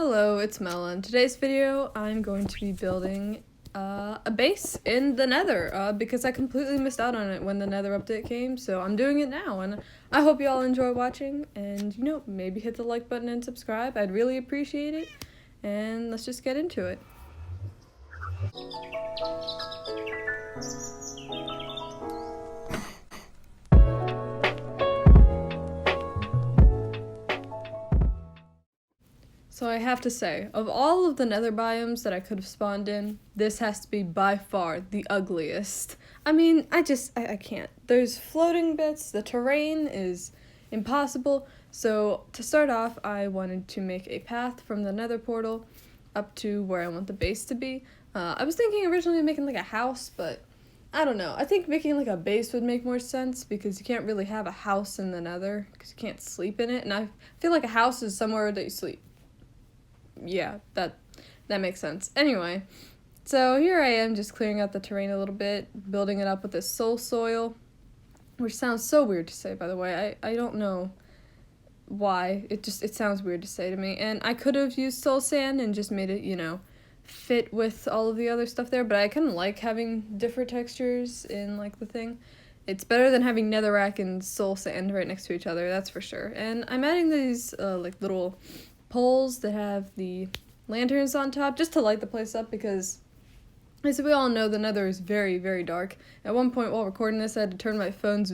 Hello, it's Mella. In today's video, I'm going to be building a base in the Nether because I completely missed out on it when the Nether update came, so I'm doing it now, and I hope you all enjoy watching, and maybe hit the like button and subscribe. I'd really appreciate it, and let's just get into it. So I have to say, of all of the Nether biomes that I could have spawned in, this has to be by far the ugliest. I mean, I can't. There's floating bits, the terrain is impossible, so to start off, I wanted to make a path from the Nether portal up to where I want the base to be. I was thinking originally of making like a house, but I don't know. I think making like a base would make more sense because you can't really have a house in the Nether because you can't sleep in it, and I feel like a house is somewhere that you sleep. Yeah, that makes sense. Anyway, so here I am just clearing out the terrain a little bit, building it up with this soul soil, which sounds so weird to say, by the way. I don't know why. It sounds weird to say to me. And I could have used soul sand and just made it, fit with all of the other stuff there, but I kind of like having different textures in, like, the thing. It's better than having netherrack and soul sand right next to each other, that's for sure. And I'm adding these, little poles that have the lanterns on top just to light the place up because, as we all know, the Nether is very, very dark. At one point while recording this, I had to turn my phone's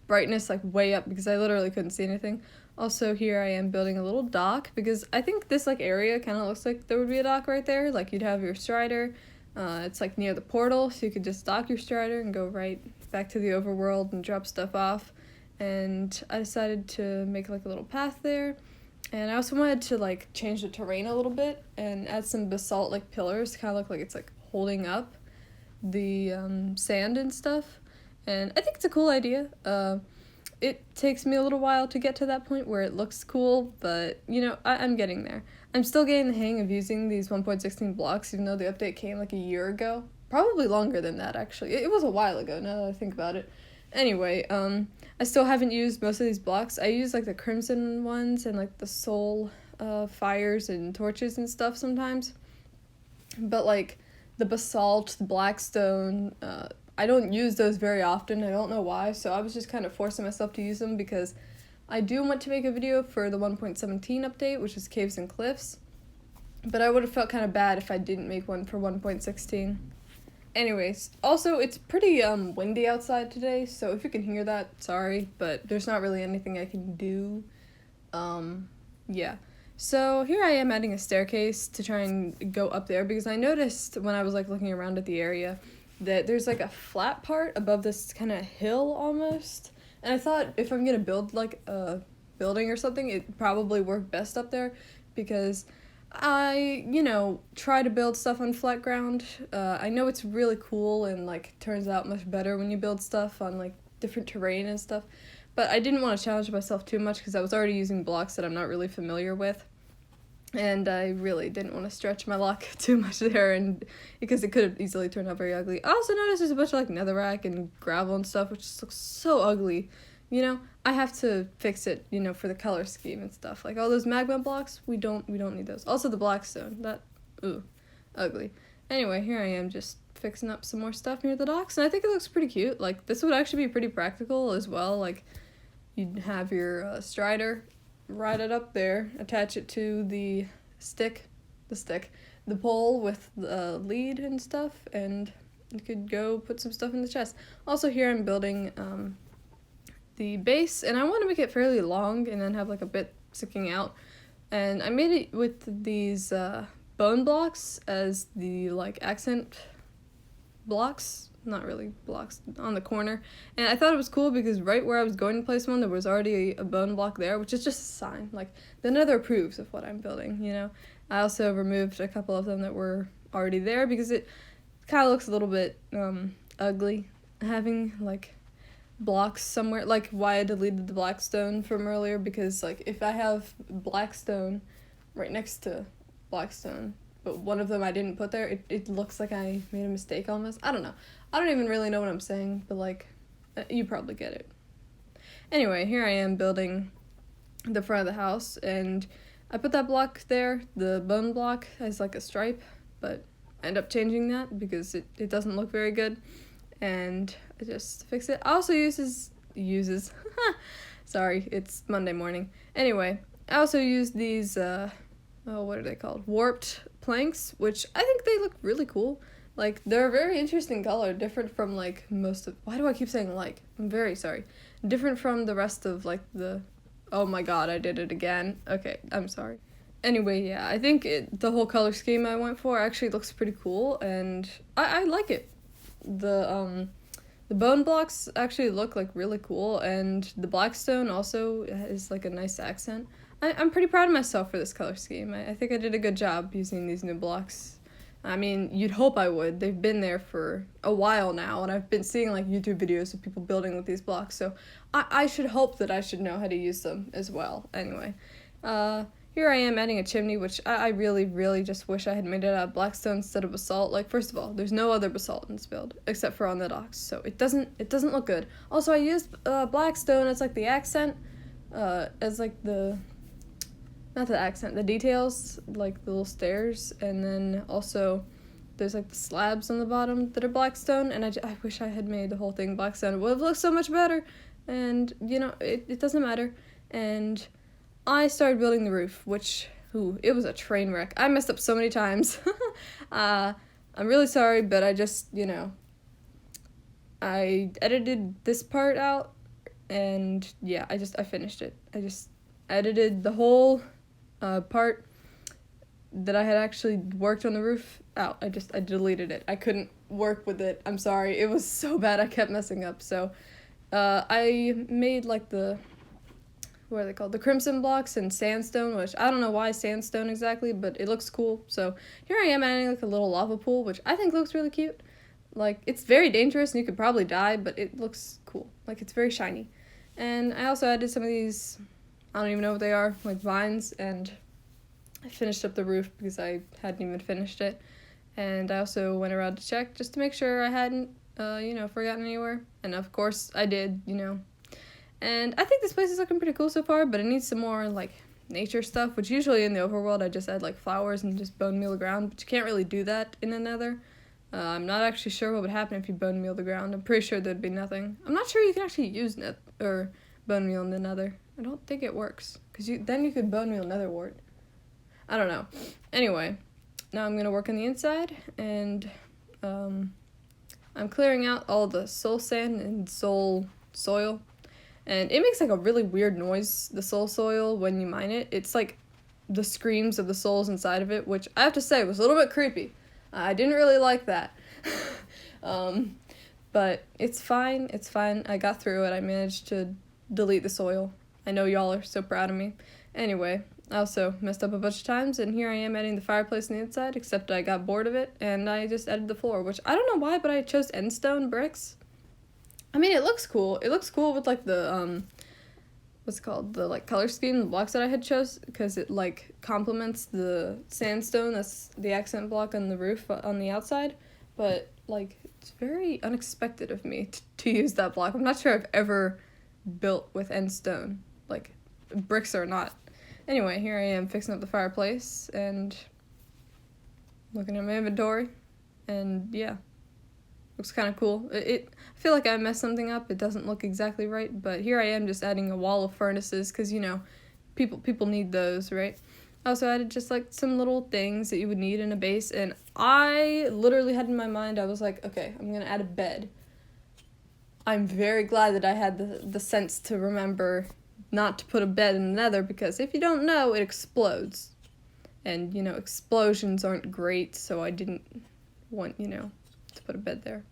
brightness like way up because I literally couldn't see anything. Also, here I am building a little dock because I think this area kind of looks like there would be a dock right there. Like you'd have your strider. It's like near the portal, so you could just dock your strider and go right back to the overworld and drop stuff off. And I decided to make like a little path there, and I also wanted to like change the terrain a little bit and add some basalt like pillars to kind of look like it's like holding up the sand and stuff, and I think it's a cool idea. It takes me a little while to get to that point where it looks cool, but I'm getting there. I'm still getting the hang of using these 1.16 blocks, even though the update came like a year ago, probably longer than that actually. It was a while ago now that I think about it. Anyway, I still haven't used most of these blocks. I use like the crimson ones and like the soul fires and torches and stuff sometimes. But like the basalt, the blackstone, I don't use those very often. I don't know why, so I was just kind of forcing myself to use them because I do want to make a video for the 1.17 update, which is caves and cliffs. But I would have felt kind of bad if I didn't make one for 1.16. Anyways, also, it's pretty windy outside today, so if you can hear that, sorry, but there's not really anything I can do. Yeah. So here I am adding a staircase to try and go up there, because I noticed when I was, like, looking around at the area that there's, like, a flat part above this kind of hill, almost, and I thought if I'm gonna build, like, a building or something, it'd probably work best up there, because I, try to build stuff on flat ground. I know it's really cool and, like, turns out much better when you build stuff on, like, different terrain and stuff. But I didn't want to challenge myself too much because I was already using blocks that I'm not really familiar with. And I really didn't want to stretch my luck too much there, and because it could have easily turned out very ugly. I also noticed there's a bunch of, like, netherrack and gravel and stuff, which just looks so ugly. I have to fix it, for the color scheme and stuff. Like all those magma blocks, we don't need those. Also the blackstone, ugly. Anyway, here I am just fixing up some more stuff near the docks, and I think it looks pretty cute. Like, this would actually be pretty practical as well. Like, you'd have your strider, ride it up there, attach it to the pole with the lead and stuff, and you could go put some stuff in the chest. Also, here I'm building the base, and I want to make it fairly long and then have like a bit sticking out, and I made it with these bone blocks as the like accent blocks, not really blocks, on the corner, and I thought it was cool because right where I was going to place one there was already a bone block there, which is just a sign, like the Nether approves of what I'm building. I also removed a couple of them that were already there because it kind of looks a little bit ugly having like blocks somewhere, like why I deleted the blackstone from earlier, because like if I have blackstone right next to blackstone but one of them I didn't put there, it looks like I made a mistake almost. I don't know. I don't even really know what I'm saying, but like you probably get it. Anyway, here I am building the front of the house, and I put that block there, the bone block, as like a stripe, but I end up changing that because it doesn't look very good, and I just fix it. I also uses sorry, it's Monday morning. Anyway, I also use these what are they called? Warped planks, which I think they look really cool. Like, they're a very interesting color, different from like most of, why do I keep saying like? I'm very sorry. Different from the rest of like the, oh my god, I did it again. Okay, I'm sorry. Anyway, yeah, I think the whole color scheme I went for actually looks pretty cool, and I like it. The bone blocks actually look like really cool, and the blackstone also is like a nice accent. I'm pretty proud of myself for this color scheme. I think I did a good job using these new blocks. I mean, you'd hope I would. They've been there for a while now, and I've been seeing like YouTube videos of people building with these blocks, so I should hope that I should know how to use them as well. Anyway, here I am adding a chimney, which I really, really just wish I had made it out of blackstone instead of basalt. Like, first of all, there's no other basalt in this build, except for on the docks, so it doesn't look good. Also, I used blackstone as like the accent, as like the, not the accent, the details, like the little stairs, and then also there's like the slabs on the bottom that are blackstone, and I wish I had made the whole thing blackstone. It would have looked so much better, and, you know, it doesn't matter. And I started building the roof, which, it was a train wreck. I messed up so many times. I'm really sorry, but I just, you know, I edited this part out, and yeah, I finished it. I just edited the whole part that I had actually worked on the roof out. I deleted it. I couldn't work with it. I'm sorry. It was so bad. I kept messing up. So I made like the, what are they called? The crimson blocks and sandstone, which I don't know why sandstone exactly, but it looks cool. So here I am adding like a little lava pool, which I think looks really cute. Like, it's very dangerous and you could probably die, but it looks cool. Like, it's very shiny. And I also added some of these, I don't even know what they are, like vines, and I finished up the roof because I hadn't even finished it. And I also went around to check just to make sure I hadn't, forgotten anywhere. And of course I did, you know. And I think this place is looking pretty cool so far, but it needs some more, like, nature stuff, which usually in the overworld I just add, like, flowers and just bone meal the ground, but you can't really do that in the Nether. I'm not actually sure what would happen if you bone meal the ground. I'm pretty sure there'd be nothing. I'm not sure you can actually use bone meal in the Nether. I don't think it works, because then you could bone meal nether wart. I don't know. Anyway, now I'm going to work on the inside, and I'm clearing out all the soul sand and soul soil. And it makes like a really weird noise, the soul soil, when you mine it. It's like the screams of the souls inside of it, which I have to say was a little bit creepy. I didn't really like that. But it's fine. It's fine. I got through it. I managed to delete the soil. I know y'all are so proud of me. Anyway, I also messed up a bunch of times, and here I am adding the fireplace on the inside, except I got bored of it, and I just added the floor, which I don't know why, but I chose endstone bricks. I mean, it looks cool. It looks cool with, like, the, what's it called? The, like, color scheme, the blocks that I had chose, because it, like, complements the sandstone, that's the accent block on the roof on the outside, but, like, it's very unexpected of me to use that block. I'm not sure I've ever built with endstone, like, bricks or not. Anyway, here I am fixing up the fireplace, and looking at my inventory, and yeah. Looks kind of cool. I feel like I messed something up. It doesn't look exactly right, but here I am just adding a wall of furnaces because, you know, people need those, right? I also added just, like, some little things that you would need in a base, and I literally had in my mind, I was like, okay, I'm going to add a bed. I'm very glad that I had the sense to remember not to put a bed in the Nether, because if you don't know, it explodes. And, you know, explosions aren't great, so I didn't want, you know, to put a bed there.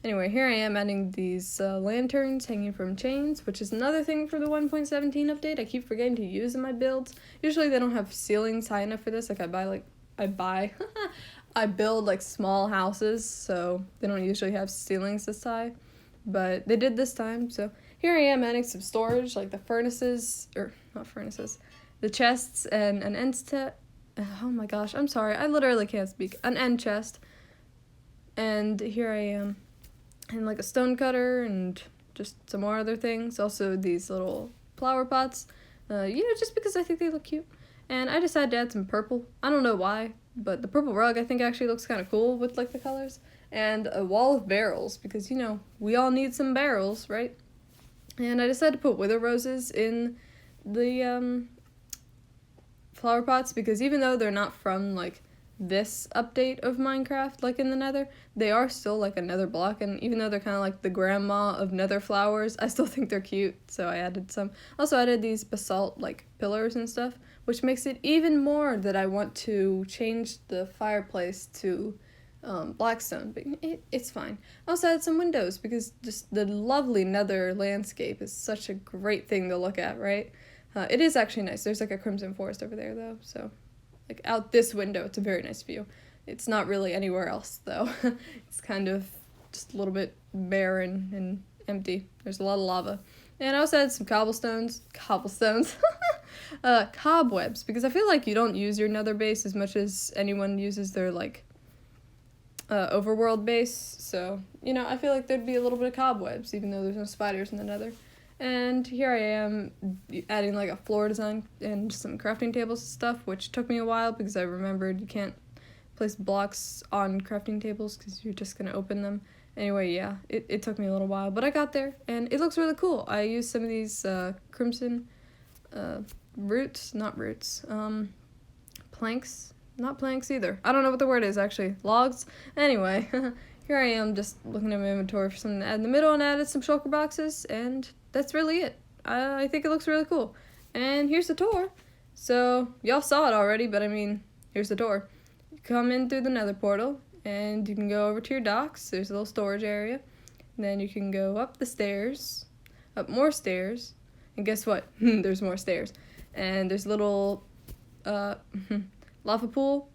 Anyway, here I am adding these lanterns hanging from chains, which is another thing for the 1.17 update. I keep forgetting to use in my builds. Usually they don't have ceilings high enough for this. Like, I build, like, small houses, so they don't usually have ceilings this high. But they did this time, so here I am adding some storage, like the furnaces, or not furnaces, the chests, and an end chest. Oh my gosh, I'm sorry, I literally can't speak. An end chest. And here I am, and like a stone cutter, and just some more other things. Also these little flower pots. just because I think they look cute. And I decided to add some purple. I don't know why, but the purple rug I think actually looks kind of cool with like the colors. And a wall of barrels, because we all need some barrels, right? And I decided to put wither roses in the flower pots, because even though they're not from like this update of Minecraft, like in the Nether, they are still like a Nether block, and even though they're kind of like the grandma of Nether flowers, I still think they're cute, so I added some. Also added these basalt like pillars and stuff, which makes it even more that I want to change the fireplace to blackstone, but it's fine. I also added some windows, because just the lovely Nether landscape is such a great thing to look at, right? It is actually nice. There's like a crimson forest over there though, so like out this window it's a very nice view. It's not really anywhere else though. It's kind of just a little bit barren and empty. There's a lot of lava. And I also had some cobblebs, because I feel like you don't use your Nether base as much as anyone uses their like overworld base, so I feel like there'd be a little bit of cobwebs even though there's no spiders in the Nether. And here I am adding like a floor design and some crafting tables and stuff, which took me a while because I remembered you can't place blocks on crafting tables because you're just gonna open them. Anyway, yeah, it took me a little while, but I got there and it looks really cool. I used some of these crimson planks. Not planks either. I don't know what the word is actually. Logs? Anyway, here I am just looking at my inventory for something to add in the middle, and added some shulker boxes, and that's really it. I think it looks really cool. And here's the tour. So, y'all saw it already, but I mean, here's the tour. You come in through the Nether portal, and you can go over to your docks. There's a little storage area. And then you can go up the stairs, up more stairs, and guess what? There's more stairs. And there's a little, lava pool,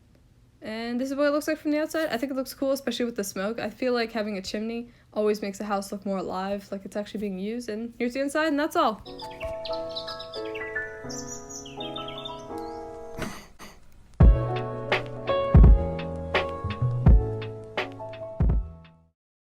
and this is what it looks like from the outside. I think it looks cool, especially with the smoke. I feel like having a chimney always makes a house look more alive, like it's actually being used. And here's the inside, and that's all.